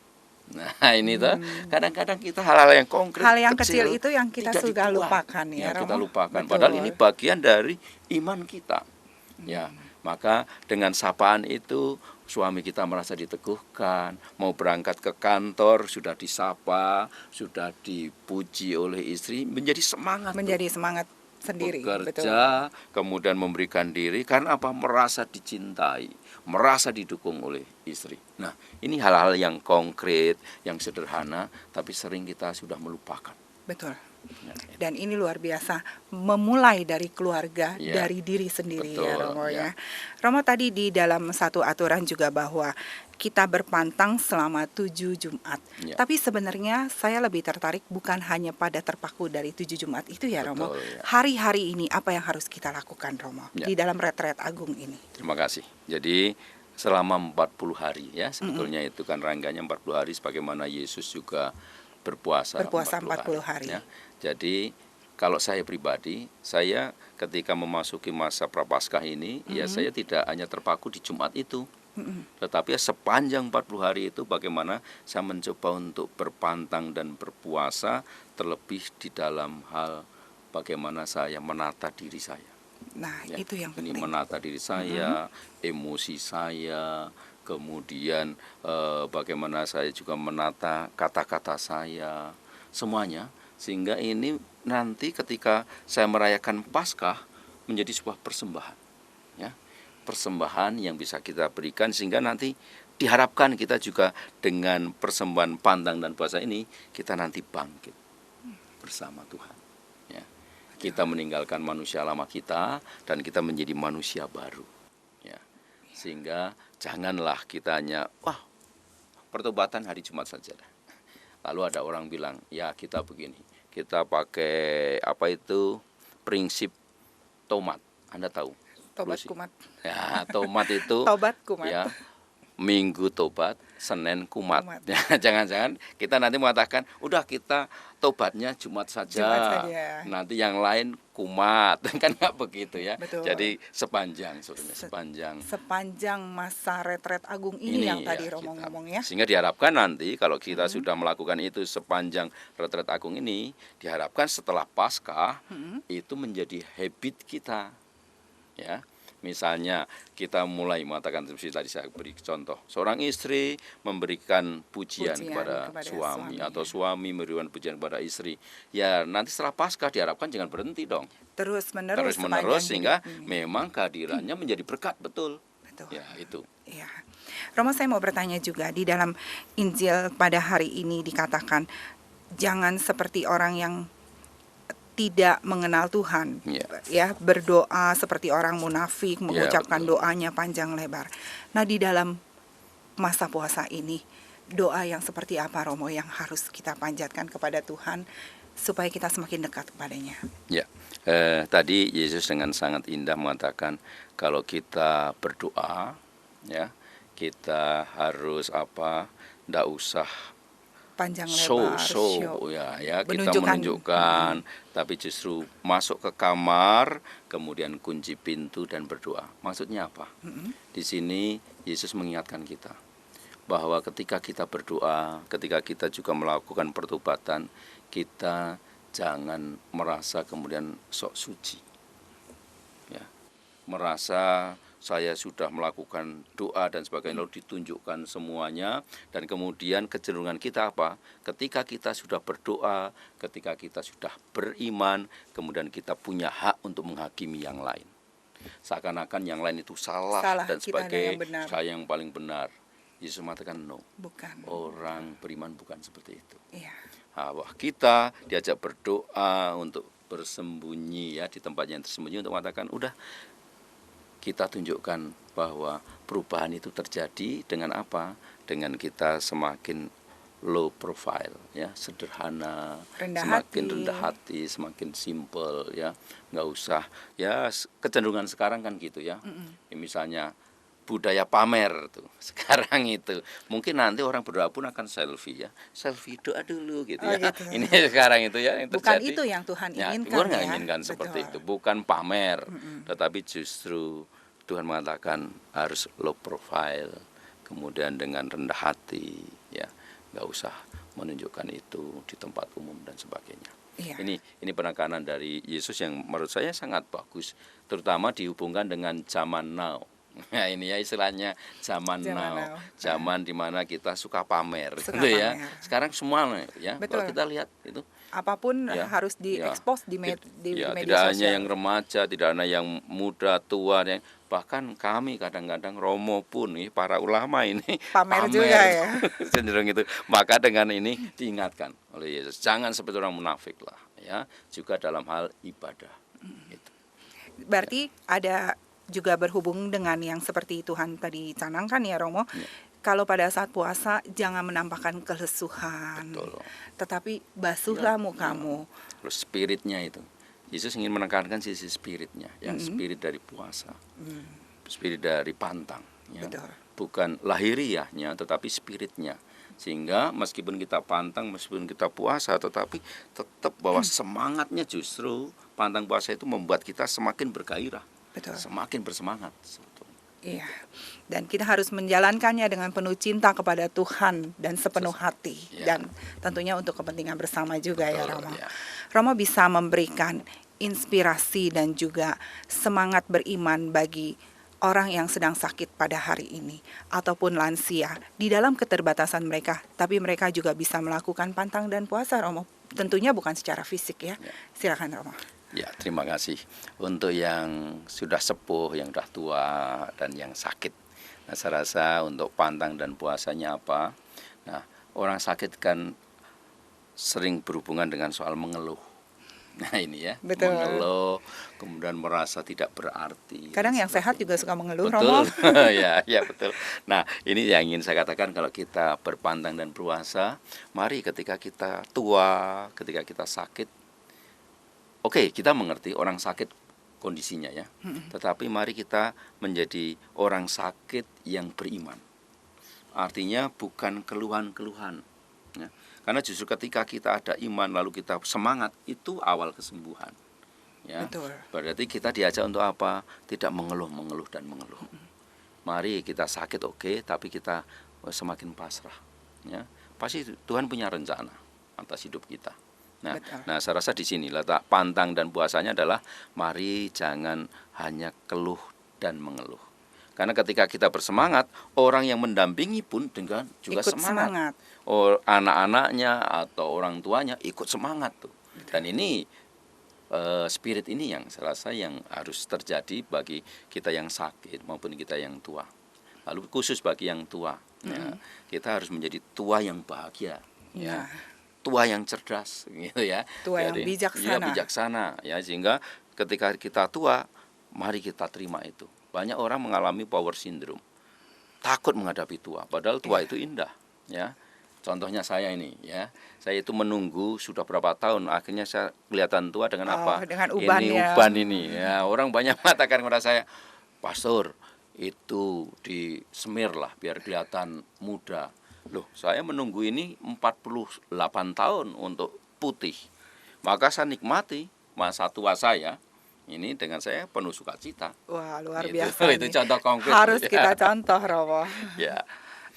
Nah, ini tuh kadang-kadang kita hal-hal yang konkret, hal yang kecil itu yang kita sudah lupakan ya, kita Romo. lupakan. Betul. Padahal ini bagian dari iman kita. Ya, maka dengan sapaan itu suami kita merasa diteguhkan, mau berangkat ke kantor sudah disapa, sudah dipuji oleh istri, menjadi semangat. Menjadi semangat sendiri. Bekerja, kemudian memberikan diri karena apa? Merasa dicintai, merasa didukung oleh istri. Nah, ini hal-hal yang konkret, yang sederhana, tapi sering kita sudah melupakan. Betul. Dan ini luar biasa, memulai dari keluarga, dari diri sendiri. Betul, ya Romo ya. Romo tadi di dalam satu aturan juga bahwa kita berpantang selama 7 Jumat. Tapi sebenarnya saya lebih tertarik bukan hanya pada terpaku dari 7 Jumat itu ya Romo. Hari-hari ini apa yang harus kita lakukan Romo di dalam retret agung ini? Terima kasih. Jadi selama 40 hari ya, sebetulnya itu kan rangkanya 40 hari sebagaimana Yesus juga berpuasa 40 hari. Ya. Jadi kalau saya pribadi, saya ketika memasuki masa Prapaskah ini, ya saya tidak hanya terpaku di Jumat itu. Tetapi sepanjang 40 hari itu bagaimana saya mencoba untuk berpantang dan berpuasa, terlebih di dalam hal bagaimana saya menata diri saya. Nah, ya, itu yang penting. Ini menata diri saya, emosi saya, kemudian bagaimana saya juga menata kata-kata saya, semuanya. Sehingga ini nanti ketika saya merayakan Paskah menjadi sebuah persembahan. Ya. Persembahan yang bisa kita berikan sehingga nanti diharapkan kita juga dengan persembahan pantang dan puasa ini kita nanti bangkit bersama Tuhan. Ya. Kita meninggalkan manusia lama kita dan kita menjadi manusia baru. Ya. Sehingga janganlah kita hanya pertobatan hari Jumat saja. Lalu ada orang bilang, ya kita begini, kita pakai prinsip tomat. Anda tahu? Tobat kumat. Ya, tomat itu. Tobat kumat. Ya, Minggu tobat, Senin kumat. Ya, jangan-jangan kita nanti mengatakan, udah kita tobatnya Jumat saja. Nanti yang lain kumat. Kan nggak begitu ya. Betul. Jadi sepanjang masa retret agung ini yang tadi Romo ngomong ya. Sehingga diharapkan nanti kalau kita sudah melakukan itu sepanjang retret agung ini, diharapkan setelah Paskah itu menjadi habit kita. Ya, misalnya kita mulai mengatakan seperti tadi saya beri contoh, seorang istri memberikan pujian kepada suami atau suami memberikan pujian kepada istri. Ya, nanti setelah Paskah diharapkan jangan berhenti dong. Terus menerus sehingga memang kehadirannya menjadi berkat betul. Ya, itu. Ya. Romo, saya mau bertanya juga di dalam Injil pada hari ini dikatakan jangan seperti orang yang tidak mengenal Tuhan, ya berdoa seperti orang munafik, mengucapkan doanya panjang lebar. Nah, di dalam masa puasa ini, doa yang seperti apa Romo yang harus kita panjatkan kepada Tuhan supaya kita semakin dekat kepadanya. Ya, tadi Yesus dengan sangat indah mengatakan kalau kita berdoa, ya kita harus apa? Tidak usah Panjang show, lebar, ya kita menunjukkan, tapi justru masuk ke kamar, kemudian kunci pintu dan berdoa. Maksudnya apa? Di sini Yesus mengingatkan kita bahwa ketika kita berdoa, ketika kita juga melakukan pertobatan, kita jangan merasa kemudian sok suci, ya, merasa saya sudah melakukan doa dan sebagainya lalu ditunjukkan semuanya, dan kemudian kecenderungan kita apa? Ketika kita sudah berdoa, ketika kita sudah beriman, kemudian kita punya hak untuk menghakimi yang lain. Seakan-akan yang lain itu salah dan sebagai saya yang paling benar. Yesus mengatakan no. Bukan. Orang beriman bukan seperti itu. Iya. Wah, kita diajak berdoa untuk bersembunyi, ya, di tempat yang tersembunyi, untuk mengatakan udah kita tunjukkan bahwa perubahan itu terjadi dengan apa? Dengan kita semakin low profile, ya, sederhana, semakin rendah hati, semakin simple, ya, nggak usah, ya, kecenderungan sekarang kan gitu, ya. Misalnya budaya pamer tuh sekarang itu, mungkin nanti orang berdoa pun akan selfie, ya, selfie doa dulu gitu, ya. Gitu. Ini sekarang itu, ya, yang terjadi. Bukan itu yang Tuhan inginkan, Tuhan nggak inginkan seperti itu, bukan pamer, tetapi justru Tuhan mengatakan harus low profile, kemudian dengan rendah hati, ya, nggak usah menunjukkan itu di tempat umum dan sebagainya. Iya. Ini penekanan dari Yesus yang menurut saya sangat bagus, terutama dihubungkan dengan zaman now. Nah, ini ya istilahnya zaman now. Zaman dimana kita suka pamer, gitu ya. Sekarang semua, ya, kalau kita lihat itu apapun, ya, harus diekspos, di media tidak sosial. Hanya yang remaja, tidak hanya yang muda, tua, yang bahkan kami kadang-kadang Romo pun, para ulama ini pamer juga, ya. Cenderung itu. Maka dengan ini diingatkan oleh Yesus, jangan seperti orang munafik lah, ya, juga dalam hal ibadah. Gitu. Berarti ada juga berhubung dengan yang seperti Tuhan tadi canangkan, ya, Romo. Ya. Kalau pada saat puasa jangan menampakkan kelesuhan. Betul. Tetapi basuhlah mukamu. Terus spiritnya itu, Yesus ingin menekankan sisi spiritnya, yang spirit dari puasa, spirit dari pantang, ya. Bukan lahiriahnya, tetapi spiritnya. Sehingga meskipun kita pantang, meskipun kita puasa, tetapi tetap bahwa semangatnya, justru pantang puasa itu membuat kita semakin bergairah. Betul. Semakin bersemangat sebetulnya. Iya. Dan kita harus menjalankannya dengan penuh cinta kepada Tuhan dan sepenuh hati, ya. Dan tentunya untuk kepentingan bersama juga. Betul, ya, Romo. Ya. Romo bisa memberikan inspirasi dan juga semangat beriman bagi orang yang sedang sakit pada hari ini ataupun lansia di dalam keterbatasan mereka, tapi mereka juga bisa melakukan pantang dan puasa, Romo. Tentunya bukan secara fisik, ya. Silakan, Romo. Ya, terima kasih. Untuk yang sudah sepuh, yang sudah tua, dan yang sakit, nah, saya rasa untuk pantang dan puasanya apa? Nah, orang sakit kan sering berhubungan dengan soal mengeluh. Nah, ini, ya. Betul. Mengeluh, kemudian merasa tidak berarti. Kadang yang sehat juga suka mengeluh, betul. Romo. Ya, betul. Nah, ini yang ingin saya katakan, kalau kita berpantang dan puasa, mari ketika kita tua, ketika kita sakit, oke, kita mengerti orang sakit kondisinya, ya. Tetapi mari kita menjadi orang sakit yang beriman. Artinya bukan keluhan-keluhan, ya. Karena justru ketika kita ada iman lalu kita semangat, itu awal kesembuhan, ya. Betul. Berarti kita diajak untuk apa? Tidak mengeluh dan mengeluh. Mari kita sakit, oke, tapi kita semakin pasrah, ya. Pasti Tuhan punya rencana atas hidup kita. Nah, saya rasa di sini letak pantang dan puasanya adalah mari jangan hanya keluh dan mengeluh. Karena ketika kita bersemangat, orang yang mendampingi pun dengan juga ikut semangat. Anak-anaknya atau orang tuanya ikut semangat tuh. Dan ini spirit ini yang saya rasa yang harus terjadi bagi kita yang sakit maupun kita yang tua. Lalu khusus bagi yang tua, ya, kita harus menjadi tua yang bahagia, ya. Tua yang cerdas, gitu, ya. Tua yang bijaksana. Ya, bijaksana, ya, sehingga ketika kita tua, mari kita terima itu. Banyak orang mengalami power syndrome, takut menghadapi tua, padahal tua itu indah, ya. Contohnya saya ini ya, saya itu menunggu sudah berapa tahun, akhirnya saya kelihatan tua dengan apa? Dengan uban Ini ya. uban ini. Ya, orang banyak mengatakan kepada saya, Pastor, itu disemir lah biar kelihatan muda. Loh, saya menunggu ini 48 tahun untuk putih. Maka saya nikmati masa tua saya ini dengan saya penuh sukacita. Wah, luar Itu- biasa itu nih. contoh konkret. Harus Ya. kita contoh, Romo. Ya.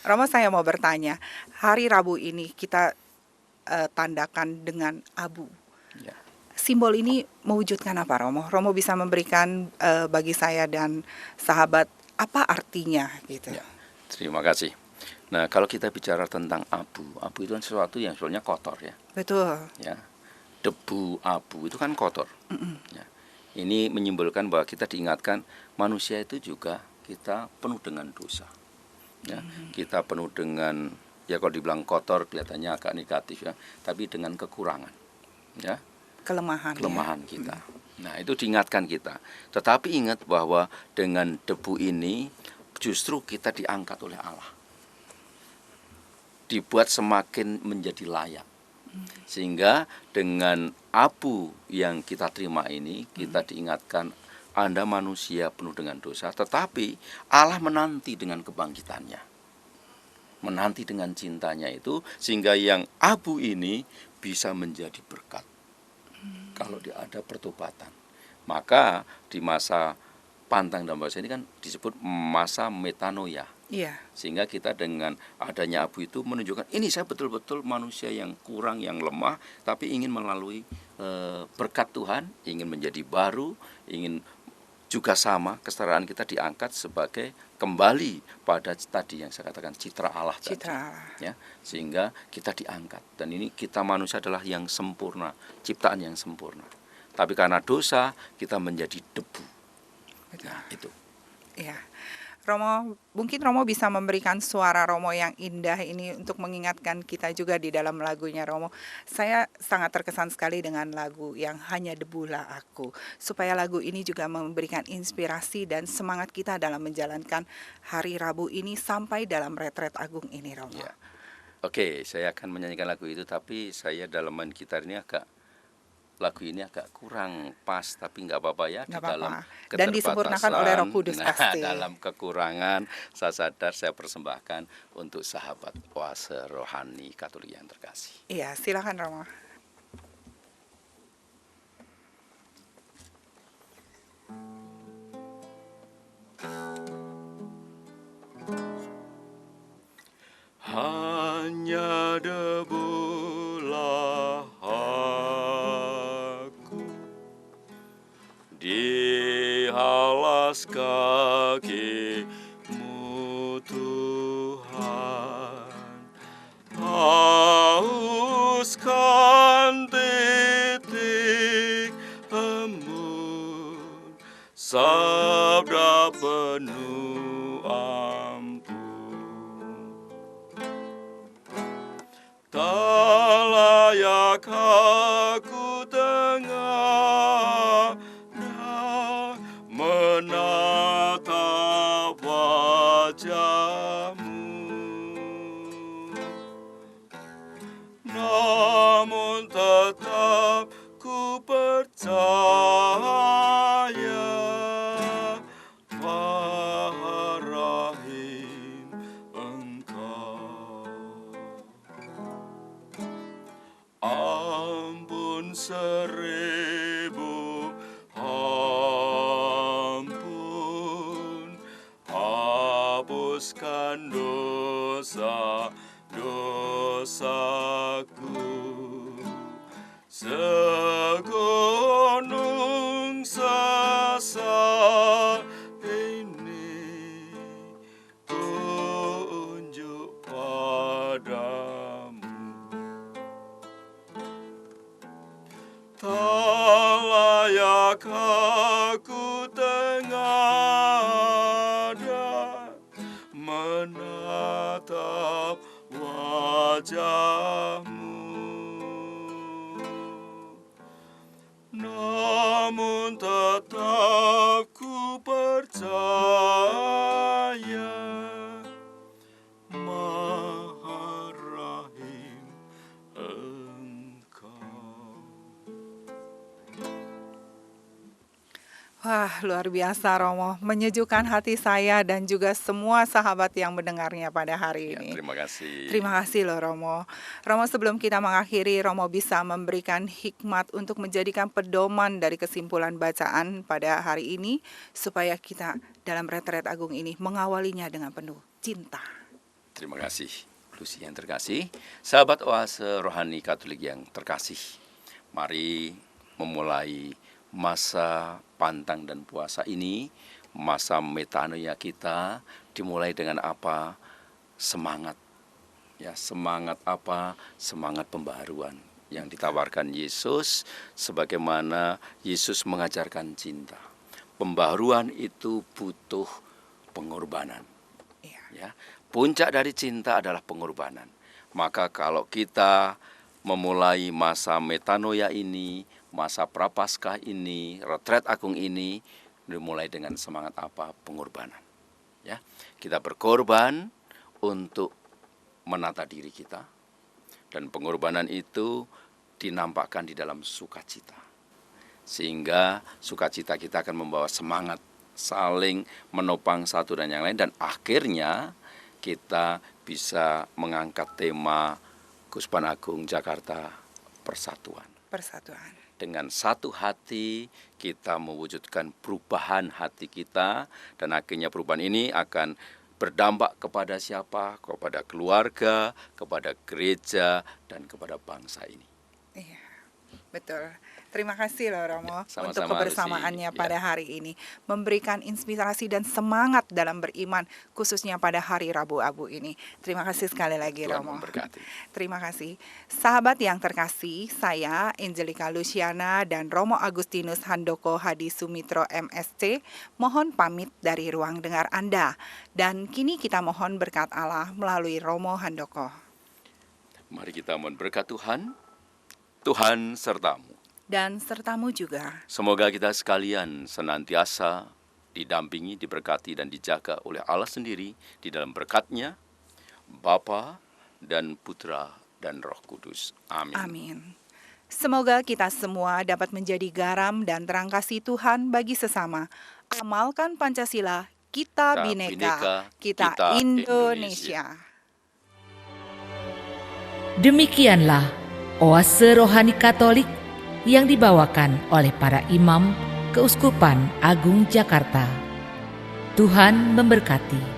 Romo, saya mau bertanya, hari Rabu ini kita tandakan dengan abu. Ya. Simbol ini mewujudkan apa, Romo? Romo bisa memberikan bagi saya dan sahabat apa artinya gitu. Ya. Terima kasih. Nah, kalau kita bicara tentang abu itu kan sesuatu yang sebenarnya kotor ya. Betul. Ya. Debu abu itu kan kotor. Ya. Ini menyimbolkan bahwa kita diingatkan manusia itu juga kita penuh dengan dosa. Ya, kita penuh dengan, ya kalau dibilang kotor kelihatannya agak negatif ya, tapi dengan kekurangan, ya, kelemahan kita. Nah, itu diingatkan kita. Tetapi ingat bahwa dengan debu ini justru kita diangkat oleh Allah, dibuat semakin menjadi layak. Sehingga dengan abu yang kita terima ini kita diingatkan, Anda manusia penuh dengan dosa, tetapi Allah menanti dengan kebangkitannya, menanti dengan cintanya itu, sehingga yang abu ini bisa menjadi berkat. Kalau ada pertobatan, maka di masa pantang dan bahasa ini kan disebut masa metanoia. Iya. Sehingga kita dengan adanya abu itu menunjukkan ini saya betul-betul manusia yang kurang, yang lemah, tapi ingin melalui berkat Tuhan, ingin menjadi baru, ingin juga sama kesetaraan kita diangkat sebagai kembali pada tadi yang saya katakan citra Allah tadi. Citra Allah. Ya, sehingga kita diangkat, dan ini kita manusia adalah yang sempurna, ciptaan yang sempurna. Tapi karena dosa kita menjadi debu. Betul. Nah, itu. Iya. Romo, mungkin Romo bisa memberikan suara Romo yang indah ini untuk mengingatkan kita juga di dalam lagunya, Romo. Saya sangat terkesan sekali dengan lagu yang Hanya Debulah Aku. Supaya lagu ini juga memberikan inspirasi dan semangat kita dalam menjalankan hari Rabu ini sampai dalam retret agung ini, Romo. Ya. Oke, saya akan menyanyikan lagu itu, tapi saya dalam main gitar ini lagu ini agak kurang pas, tapi nggak apa-apa ya. Nggak Di dalam apa-apa. Dan disempurnakan oleh Roh Kudus pasti. Dalam kekurangan saya sadar, saya persembahkan untuk sahabat Oase Rohani Katolik yang terkasih. Iya, silakan Romo. Hanya debulah aku di alas kaki-Mu Tuhan, hauskan titik embun sabda penuh ampun. Tak layak aku tengah menatap wajah-Mu, namun tetap ku percaya Maha Rahim Engkau. Ampun seribu ampun, hapuskan dosa-dosaku, segunung sesat ini tunjuk padamu. Tak layak aku tengada menatap wajah-Mu, namun tetap ku percaya Maha Rahim Wah, luar biasa Romo, menyejukkan hati saya dan juga semua sahabat yang mendengarnya pada hari Ya, ini. terima kasih. Terima kasih loh Romo. Romo, sebelum kita mengakhiri, Romo bisa memberikan hikmat untuk menjadikan pedoman dari kesimpulan bacaan pada hari ini, supaya kita dalam retret agung ini mengawalinya dengan penuh cinta. Terima kasih, Lucy yang terkasih. Sahabat Oase Rohani Katolik yang terkasih, mari memulai masa pantang dan puasa ini, masa metanoia kita dimulai dengan apa? Semangat. Ya, semangat apa? Semangat pembaharuan yang ditawarkan Yesus, sebagaimana Yesus mengajarkan cinta. Pembaharuan itu butuh pengorbanan. Ya, puncak dari cinta adalah pengorbanan. Maka kalau kita memulai masa metanoia ini, masa prapaskah ini, retret agung ini, dimulai dengan semangat apa? Pengorbanan. Ya, kita berkorban untuk menata diri kita, dan pengorbanan itu dinampakkan di dalam sukacita, sehingga sukacita kita akan membawa semangat saling menopang satu dan yang lain, dan akhirnya kita bisa mengangkat tema Keuskupan Agung Jakarta, persatuan. Dengan satu hati kita mewujudkan perubahan hati kita, dan akhirnya perubahan ini akan berdampak kepada siapa? Kepada keluarga, kepada gereja, dan kepada bangsa ini. Iya, betul. Terima kasih loh Romo Sama-sama, untuk kebersamaannya Lucy. pada hari ini, memberikan inspirasi dan semangat dalam beriman, khususnya pada hari Rabu Abu ini. Terima kasih sekali lagi Tuhan Romo. memberkati. Terima kasih. Sahabat yang terkasih, saya Angelica Luciana dan Romo Agustinus Handoko Hadi Sumitro MSC mohon pamit dari ruang dengar Anda. Dan kini kita mohon berkat Allah melalui Romo Handoko. Mari kita mohon berkat Tuhan. Tuhan sertamu. Dan sertamu juga. Semoga kita sekalian senantiasa didampingi, diberkati, dan dijaga oleh Allah sendiri di dalam berkat-Nya, Bapa dan Putra dan Roh Kudus. Amin. Amin. Semoga kita semua dapat menjadi garam dan terang kasih Tuhan bagi sesama. Amalkan Pancasila, kita Bhinneka, kita Indonesia. Demikianlah Oase Rohani Katolik yang dibawakan oleh para imam Keuskupan Agung Jakarta. Tuhan memberkati.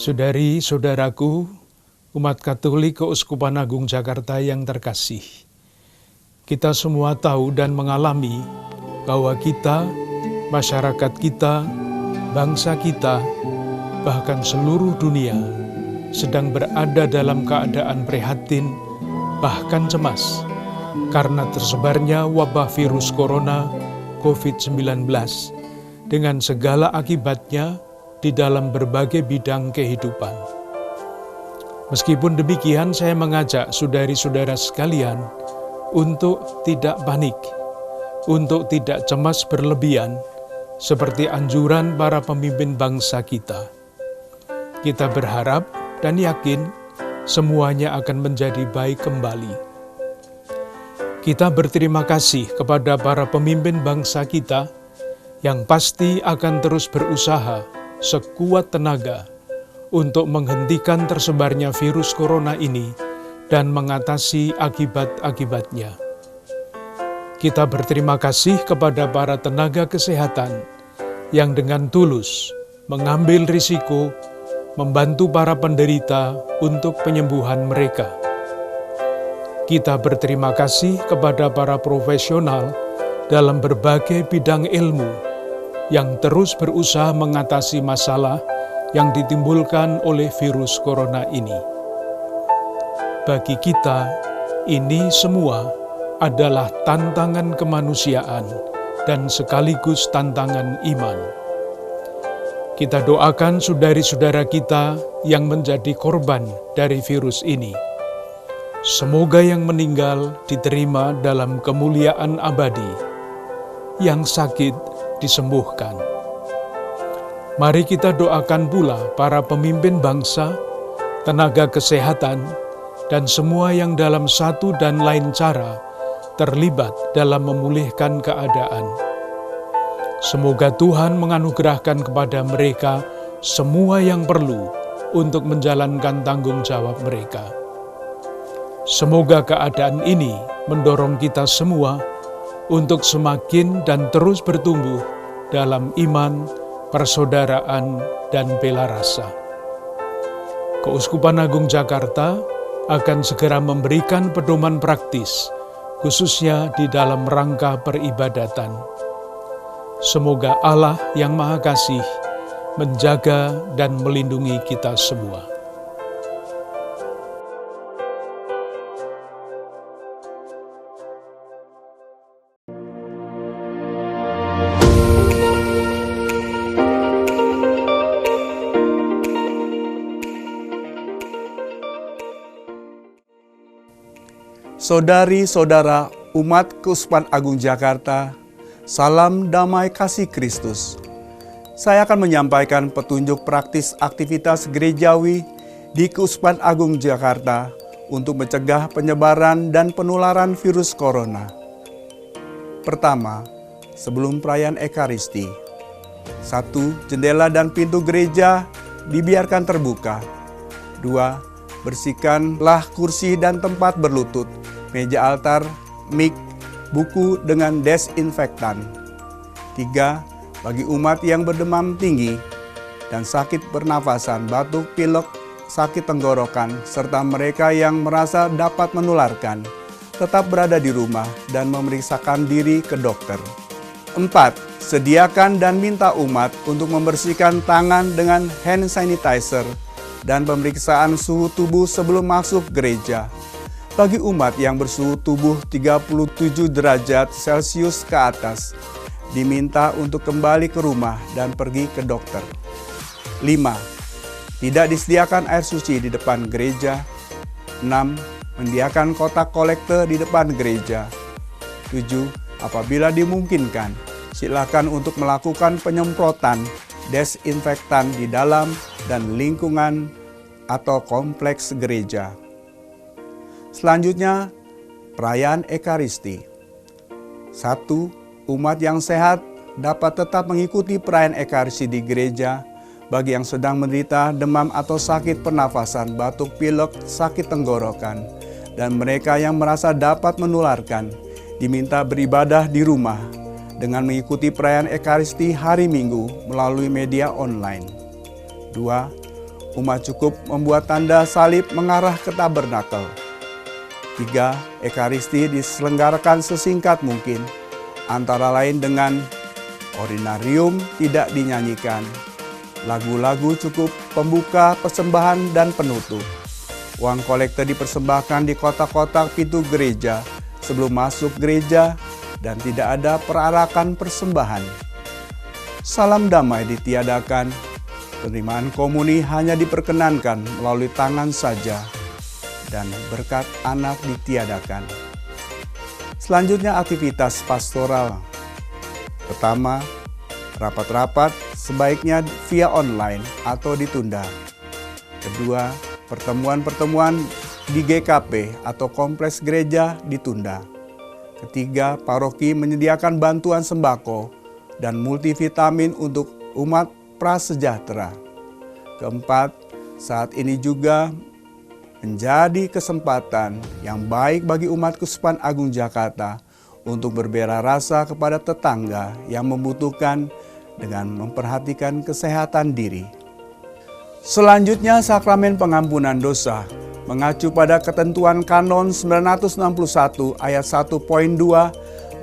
Saudari-saudaraku, umat Katolik Keuskupan Agung Jakarta yang terkasih, kita semua tahu dan mengalami bahwa kita, masyarakat kita, bangsa kita, bahkan seluruh dunia sedang berada dalam keadaan prihatin, bahkan cemas, karena tersebarnya wabah virus corona COVID-19 dengan segala akibatnya di dalam berbagai bidang kehidupan. Meskipun demikian, saya mengajak saudari-saudara sekalian untuk tidak panik, untuk tidak cemas berlebihan, seperti anjuran para pemimpin bangsa kita. Kita berharap dan yakin semuanya akan menjadi baik kembali. Kita berterima kasih kepada para pemimpin bangsa kita yang pasti akan terus berusaha sekuat tenaga untuk menghentikan tersebarnya virus corona ini dan mengatasi akibat-akibatnya. Kita berterima kasih kepada para tenaga kesehatan yang dengan tulus mengambil risiko membantu para penderita untuk penyembuhan mereka. Kita berterima kasih kepada para profesional dalam berbagai bidang ilmu yang terus berusaha mengatasi masalah yang ditimbulkan oleh virus corona ini. Bagi kita, ini semua adalah tantangan kemanusiaan dan sekaligus tantangan iman. Kita doakan saudari-saudara kita yang menjadi korban dari virus ini. Semoga yang meninggal diterima dalam kemuliaan abadi, yang sakit disembuhkan. Mari kita doakan pula para pemimpin bangsa, tenaga kesehatan, dan semua yang dalam satu dan lain cara terlibat dalam memulihkan keadaan. Semoga Tuhan menganugerahkan kepada mereka semua yang perlu untuk menjalankan tanggung jawab mereka. Semoga keadaan ini mendorong kita semua untuk semakin dan terus bertumbuh dalam iman, persaudaraan, dan bela rasa. Keuskupan Agung Jakarta akan segera memberikan pedoman praktis, khususnya di dalam rangka peribadatan. Semoga Allah yang Maha Kasih menjaga dan melindungi kita semua. Saudari-saudara umat Keuskupan Agung Jakarta, salam damai kasih Kristus. Saya akan menyampaikan petunjuk praktis aktivitas gerejawi di Keuskupan Agung Jakarta untuk mencegah penyebaran dan penularan virus corona. Pertama, sebelum perayaan Ekaristi. 1. Jendela dan pintu gereja dibiarkan terbuka. 2. Bersihkanlah kursi dan tempat berlutut, meja altar, mik, buku dengan desinfektan. 3. Bagi umat yang berdemam tinggi dan sakit pernafasan, batuk, pilek, sakit tenggorokan, serta mereka yang merasa dapat menularkan, tetap berada di rumah dan memeriksakan diri ke dokter. 4. Sediakan dan minta umat untuk membersihkan tangan dengan hand sanitizer dan pemeriksaan suhu tubuh sebelum masuk gereja. Bagi umat yang bersuhu tubuh 37 derajat Celcius ke atas, diminta untuk kembali ke rumah dan pergi ke dokter. 5. Tidak disediakan air suci di depan gereja. 6. Mendiakan kotak kolekte di depan gereja. 7. Apabila dimungkinkan, silakan untuk melakukan penyemprotan desinfektan di dalam dan lingkungan atau kompleks gereja. Selanjutnya, perayaan Ekaristi. 1. Umat yang sehat dapat tetap mengikuti perayaan Ekaristi di gereja. Bagi yang sedang menderita demam atau sakit pernafasan, batuk, pilek, sakit tenggorokan, dan mereka yang merasa dapat menularkan, diminta beribadah di rumah dengan mengikuti perayaan Ekaristi hari Minggu melalui media online. 2. Umat cukup membuat tanda salib mengarah ke tabernakel. 3. Ekaristi diselenggarakan sesingkat mungkin, antara lain dengan orinarium tidak dinyanyikan, lagu-lagu cukup pembuka, persembahan, dan penutup. Uang kolekte dipersembahkan di kotak-kotak pintu gereja sebelum masuk gereja dan tidak ada perarakan persembahan. Salam damai ditiadakan. Penerimaan komuni hanya diperkenankan melalui tangan saja dan berkat anak ditiadakan. Selanjutnya aktivitas pastoral. Pertama, rapat-rapat sebaiknya via online atau ditunda. Kedua, pertemuan-pertemuan di GKP atau kompleks gereja ditunda. Ketiga, paroki menyediakan bantuan sembako dan multivitamin untuk umat prasejahtera. Keempat, saat ini juga menjadi kesempatan yang baik bagi umat Keuskupan Agung Jakarta untuk berbela rasa kepada tetangga yang membutuhkan dengan memperhatikan kesehatan diri. Selanjutnya, sakramen pengampunan dosa. Mengacu pada ketentuan Kanon 961 ayat 1.2,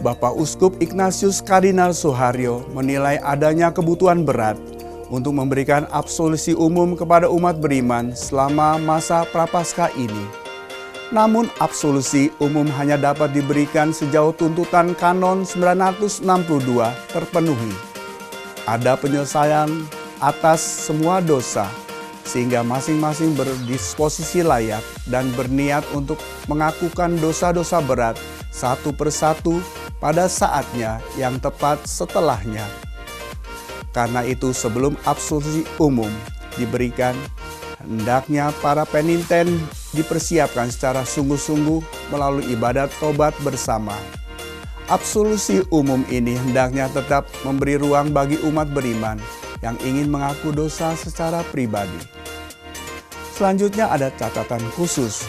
Bapak Uskup Ignatius Kardinal Suharyo menilai adanya kebutuhan berat untuk memberikan absolusi umum kepada umat beriman selama masa Prapaskah ini. Namun absolusi umum hanya dapat diberikan sejauh tuntutan Kanon 962 terpenuhi. Ada penyelesaian atas semua dosa, sehingga masing-masing berdisposisi layak dan berniat untuk mengakukan dosa-dosa berat satu persatu pada saatnya yang tepat setelahnya. Karena itu sebelum absolusi umum diberikan, hendaknya para peniten dipersiapkan secara sungguh-sungguh melalui ibadat tobat bersama. Absolusi umum ini hendaknya tetap memberi ruang bagi umat beriman yang ingin mengaku dosa secara pribadi. Selanjutnya ada catatan khusus.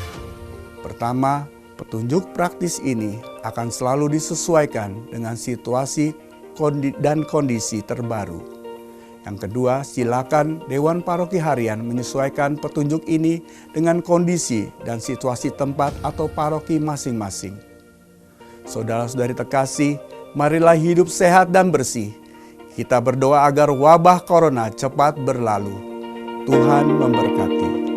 Pertama, petunjuk praktis ini akan selalu disesuaikan dengan situasi dan kondisi terbaru. Yang kedua, silakan Dewan Paroki Harian menyesuaikan petunjuk ini dengan kondisi dan situasi tempat atau paroki masing-masing. Saudara-saudari terkasih, marilah hidup sehat dan bersih. Kita berdoa agar wabah corona cepat berlalu. Tuhan memberkati.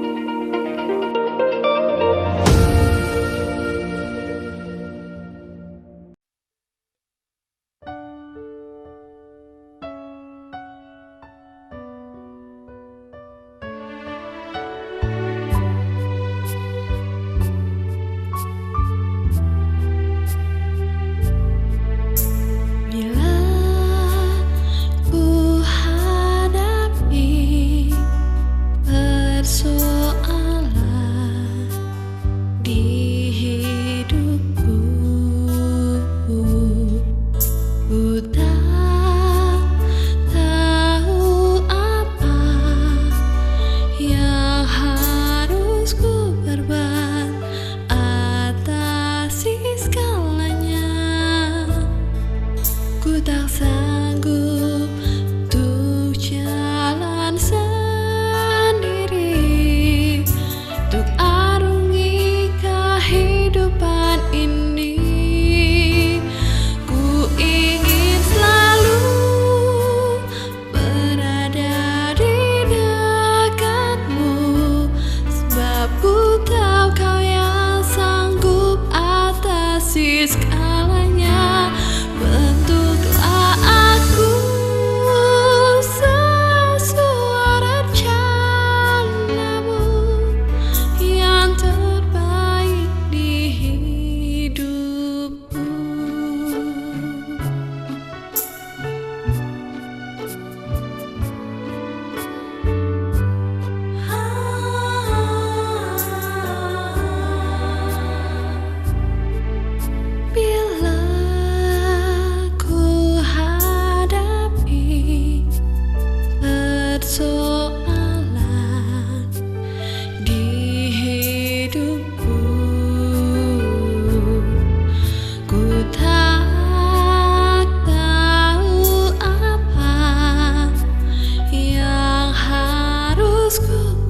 Ku